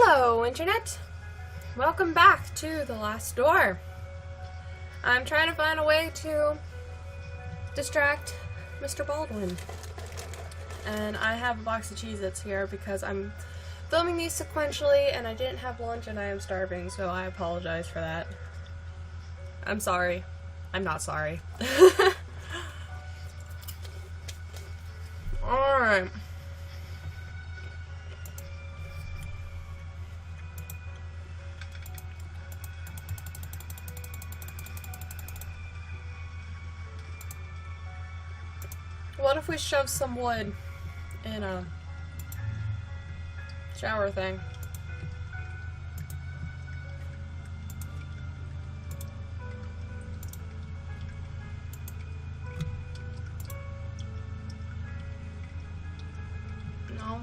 Hello, Internet! Welcome back to The Last Door. I'm trying to find a way to distract Mr. Baldwin. And I have a box of Cheez-Its here because I'm filming these sequentially and I didn't have lunch and I am starving, so I apologize for that. I'm sorry. I'm not sorry. Alright. What if we shove some wood in a shower thing? No.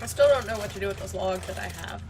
I still don't know what to do with this log that I have.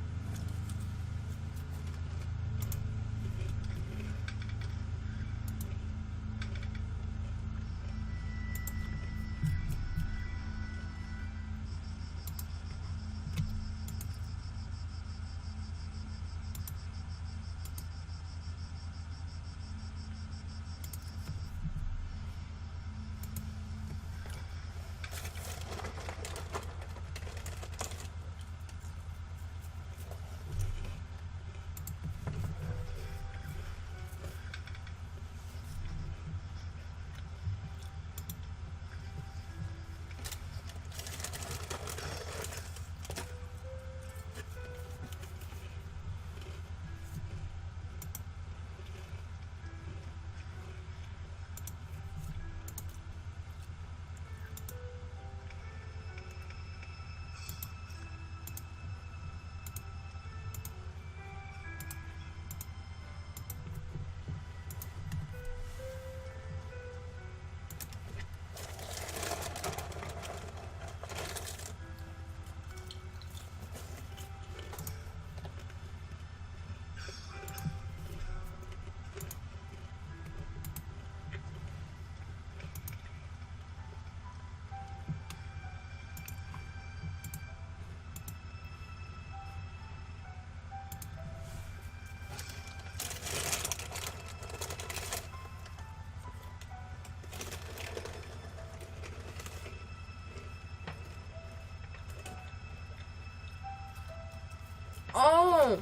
Oh!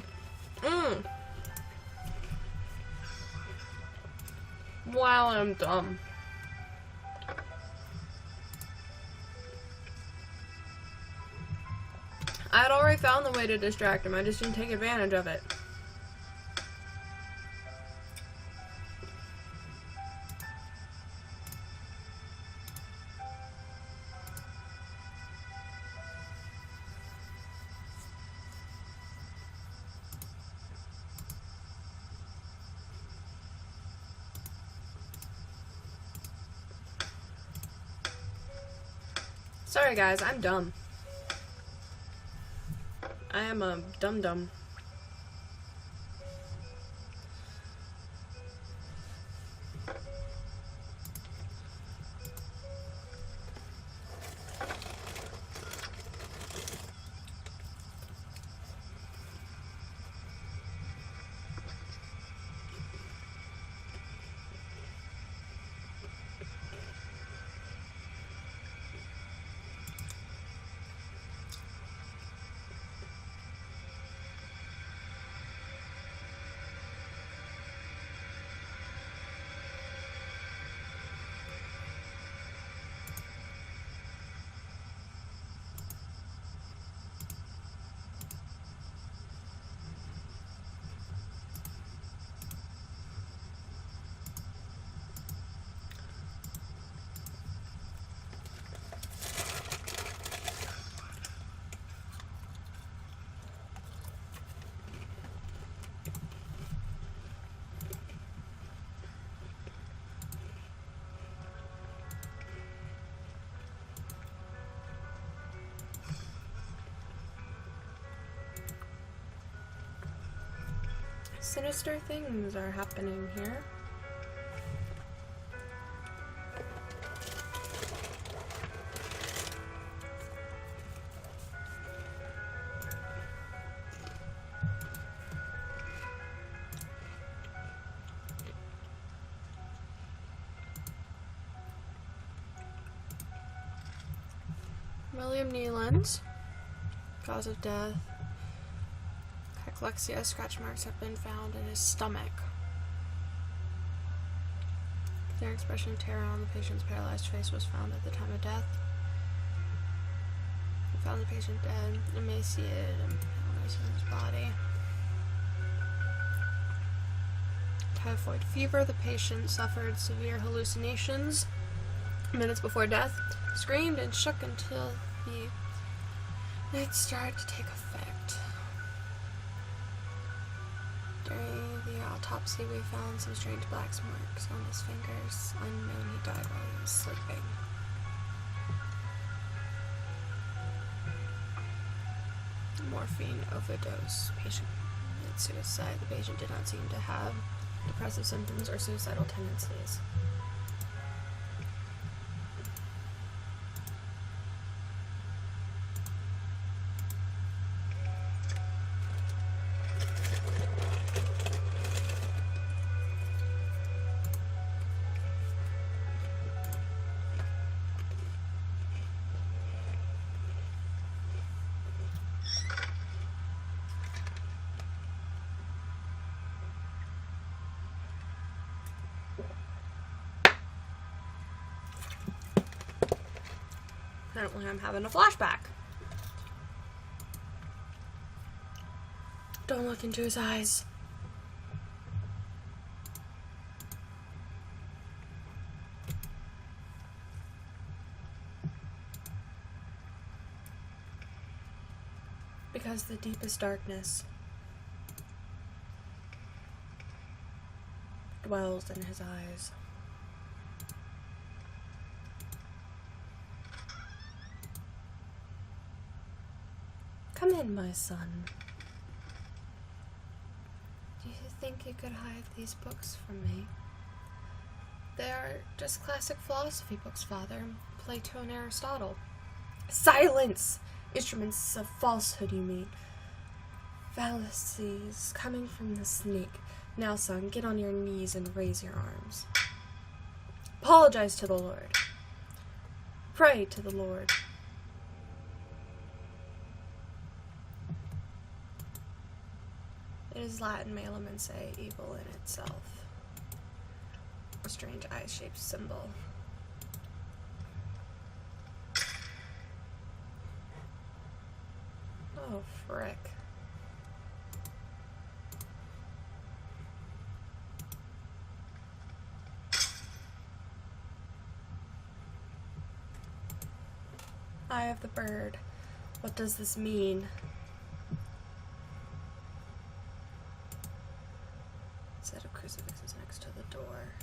Wow, I'm dumb. I had already found the way to distract him, I just didn't take advantage of it. Sorry guys, I'm dumb. I am a dum-dum. Sinister things are happening here. William Nealon's cause of death. Cachexia scratch marks have been found in his stomach. Their expression of terror on the patient's paralyzed face was found at the time of death. We found the patient dead, emaciated, and paralyzed in his body. Typhoid fever. The patient suffered severe hallucinations minutes before death, screamed and shook until it started to take effect. During the autopsy, we found some strange black marks on his fingers. Unknown, he died while he was sleeping. Morphine overdose. Patient committed suicide. The patient did not seem to have depressive symptoms or suicidal tendencies. Apparently I'm having a flashback. Don't look into his eyes. Because the deepest darkness dwells in his eyes. Come in, my son. Do you think you could hide these books from me? They are just classic philosophy books, Father. Plato and Aristotle. Silence! Instruments of falsehood, you mean. Fallacies coming from the snake. Now, son, get on your knees and raise your arms. Apologize to the Lord. Pray to the Lord. It is Latin, Malaman say, evil in itself. A strange eye-shaped symbol. Oh, frick. Eye of the bird. What does this mean? Set of crucifixes next to the door.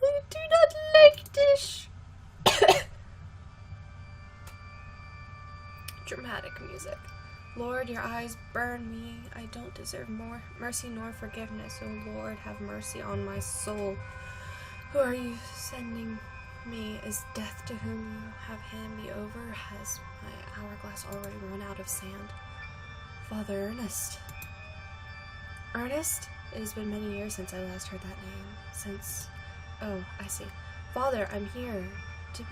I do not like this. Dramatic music. Lord, your eyes burn me. I don't deserve more mercy nor forgiveness. O Lord, have mercy on my soul. Who are you sending me? Is death to whom you have handed me over? Has my hourglass already run out of sand? Father Ernest. Ernest? It has been many years since I last heard that name. Since... Oh, I see. Father, I'm here to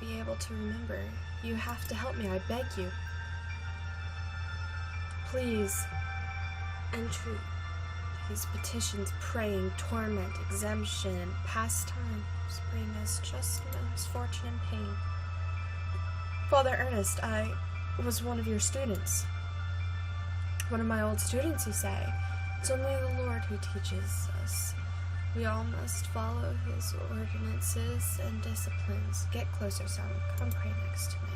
be able to remember. You have to help me, I beg you. Please. Entreat. These petitions, praying, torment, exemption, pastimes bring us just misfortune and pain. Father Ernest, I was one of your students. One of my old students, you say. It's only the Lord who teaches us. We all must follow his ordinances and disciplines. Get closer, son. Come pray next to me.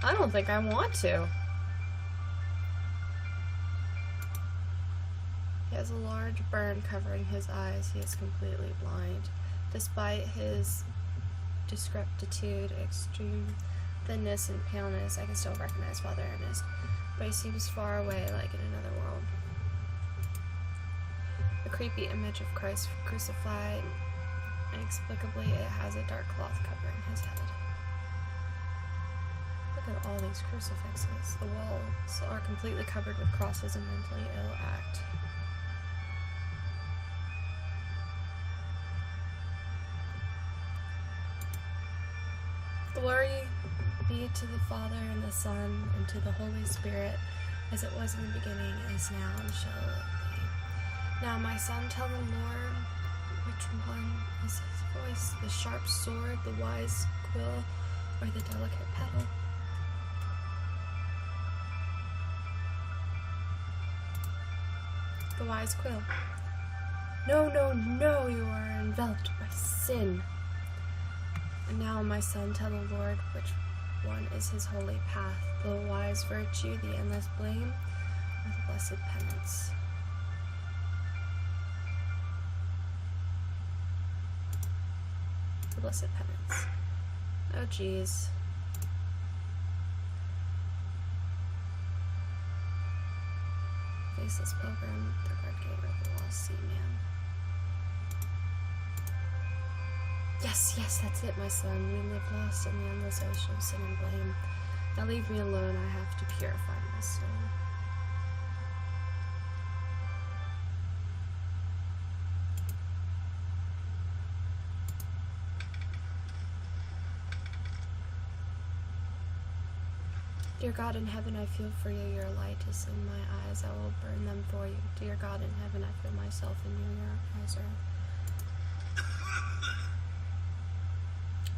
I don't think I want to. He has a large burn covering his eyes. He is completely blind. Despite his decrepitude, extreme thinness, and paleness, I can still recognize Father Ernest, but he seems far away, like in another world. A creepy image of Christ crucified. Inexplicably, it has a dark cloth covering his head. What Look at all these crucifixes. The walls are completely covered with crosses and mentally ill act. Glory be to the Father, and the Son, and to the Holy Spirit, as it was in the beginning, is now, and shall be. Now, my son, tell the Lord which one is his voice, the sharp sword, the wise quill, or the delicate petal. The wise quill. No, no, no, you are enveloped by sin. And now, my son, tell the Lord which one is his holy path, the wise virtue, the endless blame, or the blessed penance. The blessed penance. Oh, geez. Faceless pilgrim, the guard gate, or the lost sea man. Yes, yes, that's it, my son. We live lost in the endless ocean of sin and blame. Now leave me alone. I have to purify my soul. Dear God in heaven, I feel for you. Your light is in my eyes. I will burn them for you. Dear God in heaven, I feel myself in you. Your eyes are...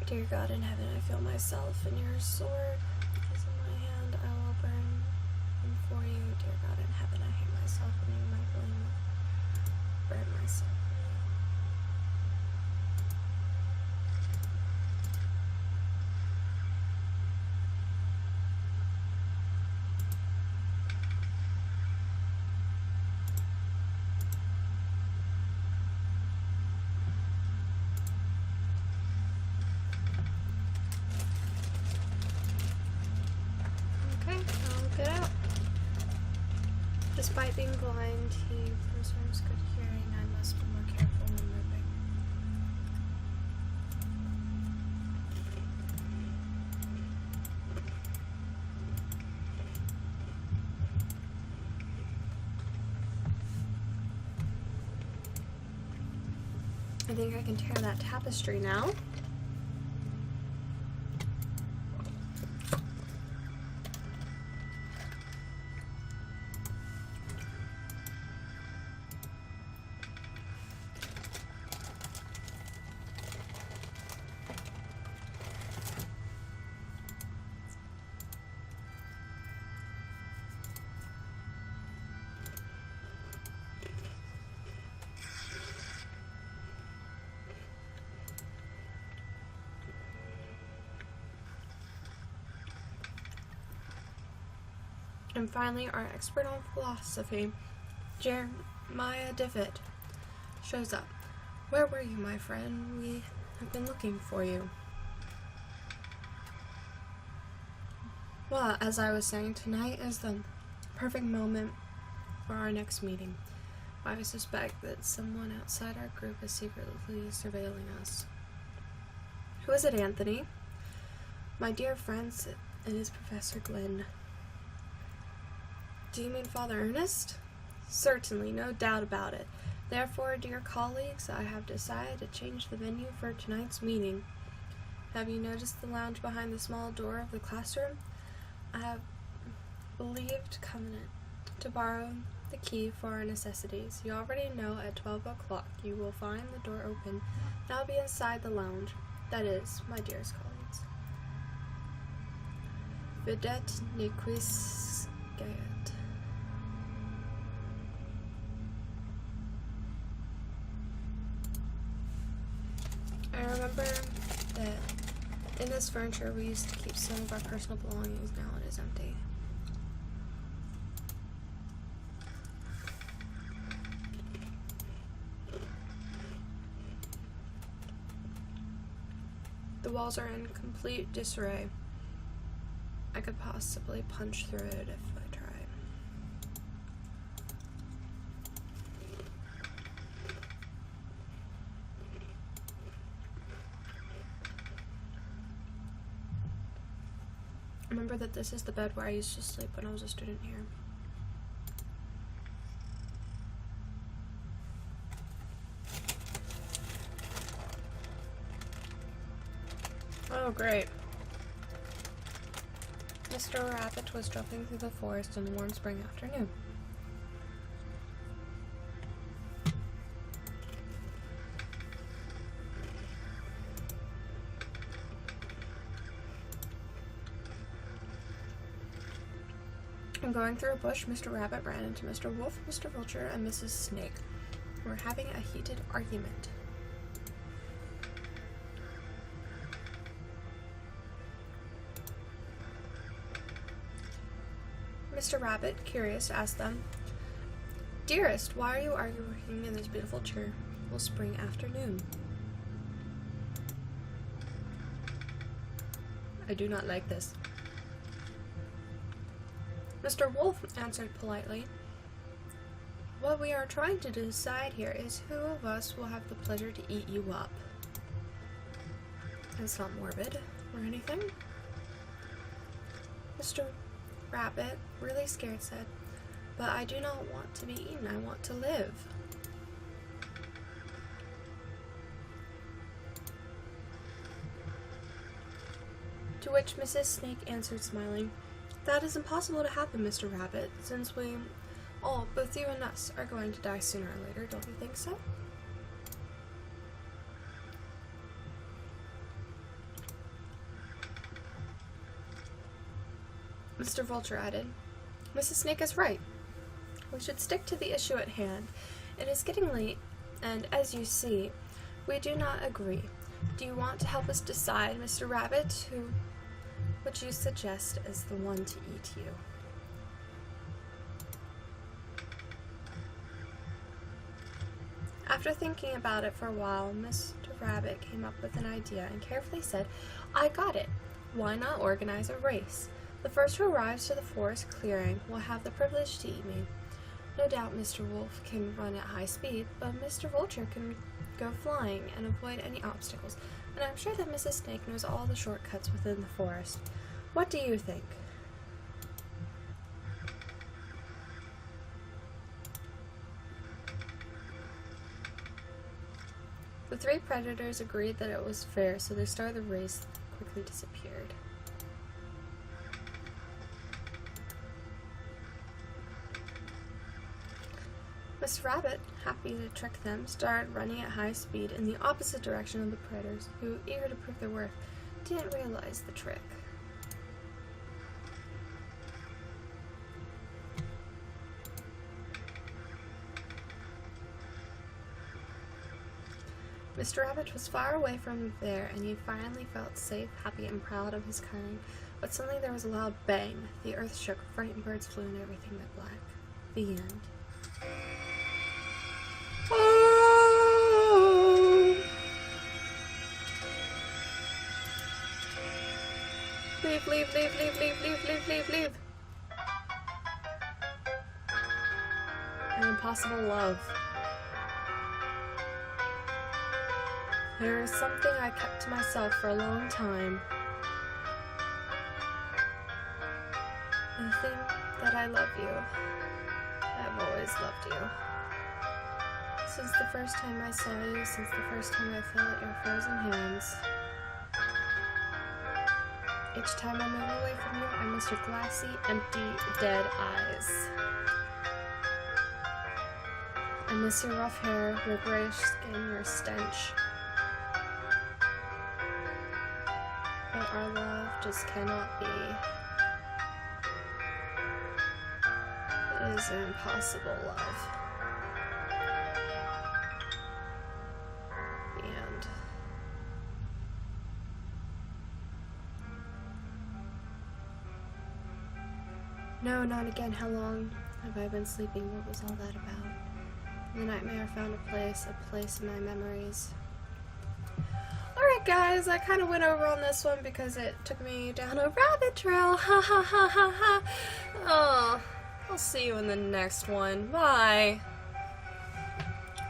Dear God in heaven, I feel myself, and your sword is in my hand. I will burn them for you. Dear God in heaven, I hate myself, and you, my flame, burn myself. Despite being blind, he preserves good hearing. I must be more careful when moving. I think I can tear that tapestry now. And finally, our expert on philosophy, Jeremiah Devitt, shows up. Where were you, my friend? We have been looking for you. Well, as I was saying, tonight is the perfect moment for our next meeting. I suspect that someone outside our group is secretly surveilling us. Who is it, Anthony? My dear friends, it is Professor Glenn. Do you mean Father Ernest? Certainly, no doubt about it. Therefore, dear colleagues, I have decided to change the venue for tonight's meeting. Have you noticed the lounge behind the small door of the classroom? I have believed Covenant to borrow the key for our necessities. You already know at 12 o'clock you will find the door open. I'll be inside the lounge. That is, my dearest colleagues. Videt nequis geat. I remember that in this furniture we used to keep some of our personal belongings. Now it is empty. The walls are in complete disarray. I could possibly punch through it if I tried. Remember that this is the bed where I used to sleep when I was a student here. Oh, great. Mr. Rabbit was jumping through the forest in the warm spring afternoon. And going through a bush, Mr. Rabbit ran into Mr. Wolf, Mr. Vulture, and Mrs. Snake, who were having a heated argument. Mr. Rabbit, curious, asked them, "Dearest, why are you arguing in this beautiful cheerful spring afternoon?" "I do not like this." Mr. Wolf answered politely, "What we are trying to decide here is who of us will have the pleasure to eat you up." It's not morbid or anything. Mr. Rabbit, really scared, said, "But I do not want to be eaten. I want to live." To which Mrs. Snake answered, smiling, "That is impossible to happen, Mr. Rabbit, since we all, both you and us, are going to die sooner or later. Don't you think so?" Mr. Vulture added, "Mrs. Snake is right. We should stick to the issue at hand. It is getting late, and as you see, we do not agree. Do you want to help us decide, Mr. Rabbit, who would you suggest as the one to eat you?" After thinking about it for a while, Mr. Rabbit came up with an idea and carefully said, "I got it. Why not organize a race? The first who arrives to the forest clearing will have the privilege to eat me. No doubt Mr. Wolf can run at high speed, but Mr. Vulture can go flying and avoid any obstacles, and I'm sure that Mrs. Snake knows all the shortcuts within the forest. What do you think?" The three predators agreed that it was fair, so the star of the race quickly disappeared. Mr. Rabbit, happy to trick them, started running at high speed in the opposite direction of the predators, who, eager to prove their worth, didn't realize the trick. Mr. Rabbit was far away from there, and he finally felt safe, happy, and proud of his kind, but suddenly there was a loud bang. The earth shook, frightened birds flew, and everything went black. The end. Leave, leave, leave, leave, leave, leave, leave, leave, leave. An impossible love. There is something I kept to myself for a long time. I think that I love you. I've always loved you. Since the first time I saw you, since the first time I felt your frozen hands. Each time I move away from you, I miss your glassy, empty, dead eyes. I miss your rough hair, your grayish skin, your stench. But our love just cannot be. It is an impossible love. The end. No, not again. How long have I been sleeping? What was all that about? The nightmare found a place in my memories. Alright guys, I kind of went over on this one because it took me down a rabbit trail. Ha ha ha ha ha. Oh, I'll see you in the next one. Bye.